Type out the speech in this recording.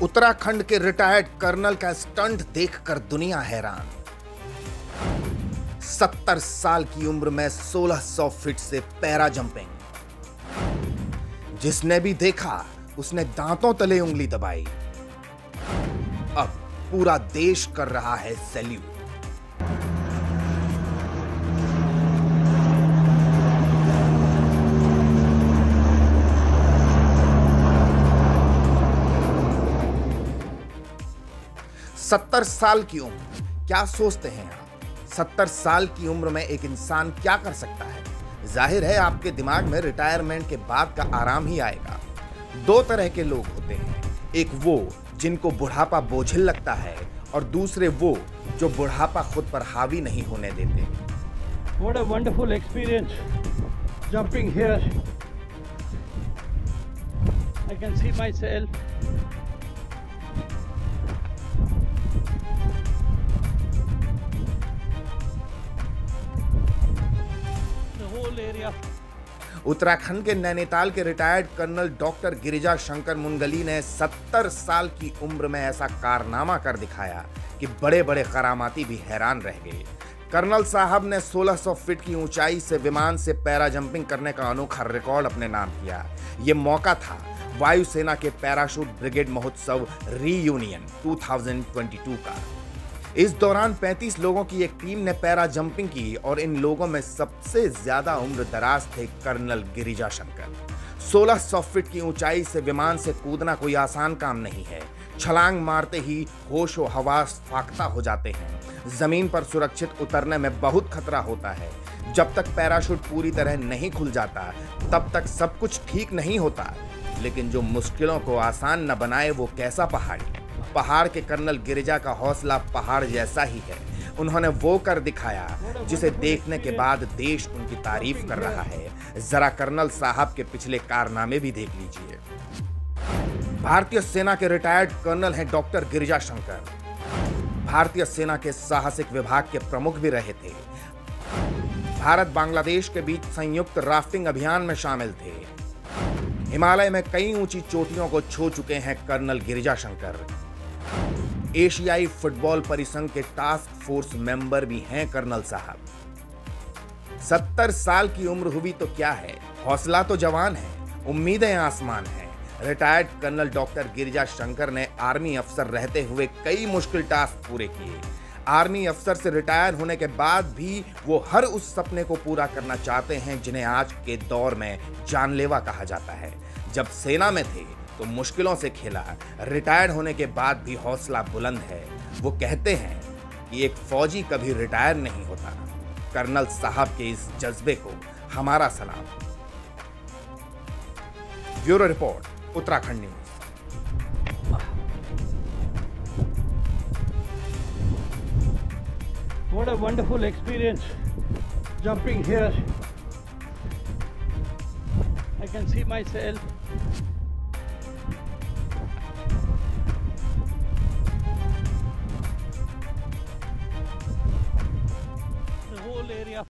उत्तराखंड के retired colonel का stunt देखकर दुनिया हैरान। 70 साल की उम्र में 1600 फीट से पैरा जंपिंग। जिसने भी देखा उसने दांतों तले उंगली दबाई। अब पूरा देश कर रहा है सैल्यूट। सत्तर साल की उम्र, क्या सोचते हैं आप? 70 साल की उम्र में एक इंसान क्या कर सकता है? जाहिर है आपके दिमाग में रिटायरमेंट के बाद का आराम ही आएगा। दो तरह के लोग होते हैं, एक वो जिनको बुढ़ापा बोझिल लगता है और दूसरे वो जो बुढ़ापा खुद पर हावी नहीं होने देते। What a wonderful experience jumping here. I can see myself. The whole area. Uttarakhand के नैनीताल के retired colonel doctor Girija Shankar Mungali ने 70 साल की उम्र में ऐसा कारनामा कर दिखाया कि बड़े बड़े करामाती भी हैरान रह गए। कर्नल साहब ने 1600 फीट की ऊंचाई से विमान से पैरा जंपिंग करने का अनोखा रिकॉर्ड अपने नाम किया। ये मौका था वायुसेना के पैराशूट ब्रिगेड महोत्सव रीयूनियन 2022 का। इस दौरान 35 लोगों की एक टीम ने पैरा जंपिंग की और इन लोगों में सबसे ज्यादा उम्र दराज थे कर्नल गिरिजा शंकर। 1600 फीट की ऊंचाई से विमान से कूदना कोई आसान काम नहीं है। छलांग मारते ही होश व हवास फाख्ता हो जाते हैं। जमीन पर सुरक्षित उतरने में बहुत खतरा होता है। जब तक पैराशूट पूरी तरह नहीं खुल जाता तब तक सब कुछ ठीक नहीं होता। लेकिन जो मुश्किलों को आसान न बनाए वो कैसा पहाड़ी। पहाड़ के कर्नल गिरिजा का हौसला पहाड़ जैसा ही है। उन्होंने वो कर दिखाया जिसे देखने के बाद देश उनकी तारीफ कर रहा है। जरा कर्नल साहब के पिछले कारनामे भी देख लीजिए। भारतीय सेना के रिटायर्ड कर्नल हैं डॉक्टर गिरिजा शंकर। भारतीय सेना के साहसिक विभाग के प्रमुख भी रहे थे। भारत बांग्लादेश के बीच संयुक्त राफ्टिंग अभियान में शामिल थे। हिमालय में कई ऊंची चोटियों को छू चुके हैं कर्नल गिरिजा शंकर। एशियाई फुटबॉल परिसंघ के टास्क फोर्स मेंबर भी हैं कर्नल साहब। 70 साल की उम्र हुई तो क्या है, हौसला तो जवान है, उम्मीदें आसमान हैं। Retired colonel doctor Girija Shankar ने आर्मी अफसर रहते हुए कई मुश्किल टास्क पूरे किए। आर्मी अफसर से रिटायर होने के बाद भी वो हर उस सपने को पूरा करना चाहते हैं जिन्हें आज के दौर में जानलेवा कहा जाता है। जब सेना में थे तो मुश्किलों से खेला, रिटायर होने के बाद भी हौसला बुलंद है। वो कहते हैं कि एक फौजी कभी रिटायर नहीं होता। कर्नल साहब के इस जज्बे को हमारा सलाम। Bureau report, Uttarakhand news. What a wonderful experience jumping here. I can see myself. The whole area.